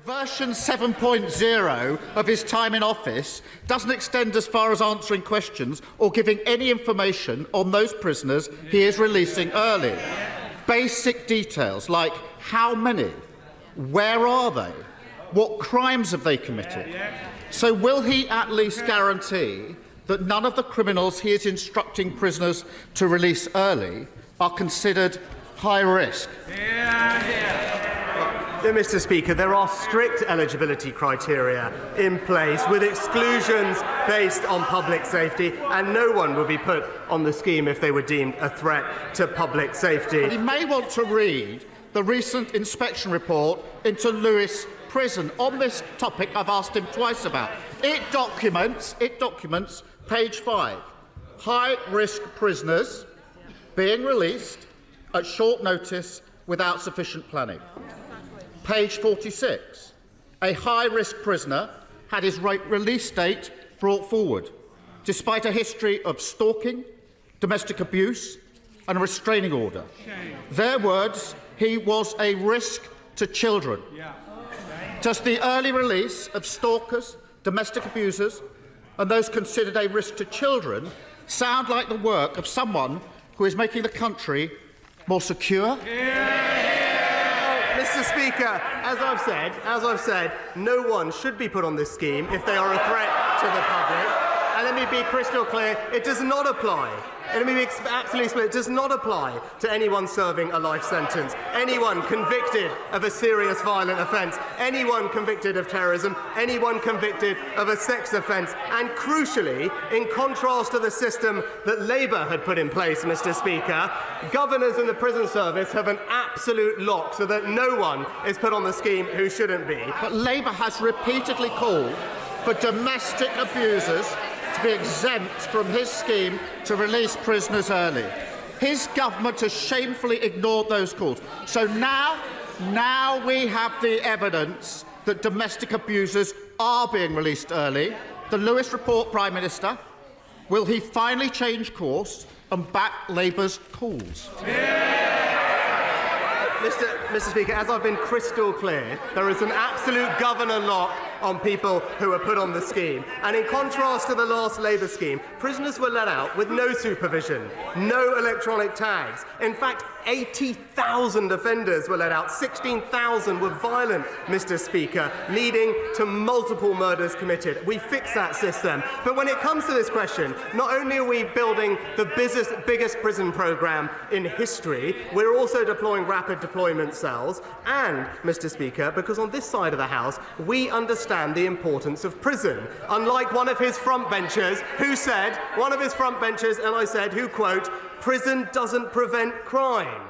Version 7.0 of his time in office doesn't extend as far as answering questions or giving any information on those prisoners he is releasing early. Basic details like how many, where are they, what crimes have they committed. So will he at least guarantee that none of the criminals he is instructing prisoners to release early are considered high risk? Mr. Speaker, there are strict eligibility criteria in place with exclusions based on public safety, and no one would be put on the scheme if they were deemed a threat to public safety. But he may want to read the recent inspection report into Lewes Prison. On this topic, I've asked him twice about. It documents, page 5, high-risk prisoners being released at short notice without sufficient planning. Page 46, a high-risk prisoner had his release date brought forward, despite a history of stalking, domestic abuse and a restraining order. Their words, he was a risk to children. Does the early release of stalkers, domestic abusers and those considered a risk to children sound like the work of someone who is making the country more secure? Mr. Speaker, as I've said, no one should be put on this scheme if they are a threat to the public. And let me be crystal clear, it does not apply. And let me be absolutely clear, it does not apply to anyone serving a life sentence, anyone convicted of a serious violent offence, anyone convicted of terrorism, anyone convicted of a sex offence. And crucially, in contrast to the system that Labour had put in place, Mr. Speaker, governors in the prison service have an absolute lock so that no one is put on the scheme who shouldn't be. But Labour has repeatedly called for domestic abusers to be exempt from his scheme to release prisoners early. His government has shamefully ignored those calls. So now we have the evidence that domestic abusers are being released early. The Lewis report, Prime Minister, will he finally change course and back Labour's calls? Mr. Speaker, as I've been crystal clear, there is an absolute governor lock on people who are put on the scheme. And in contrast to the last Labour scheme, prisoners were let out with no supervision, no electronic tags. In fact, 80,000 offenders were let out. 16,000 were violent, Mr. Speaker, leading to multiple murders committed. We fixed that system. But when it comes to this question, not only are we building the biggest prison programme in history, we're also deploying rapid deployment cells. And, Mr. Speaker, because on this side of the House, we understand the importance of prison. Unlike one of his frontbenchers who said, and I said, who, quote, "Prison doesn't prevent crime."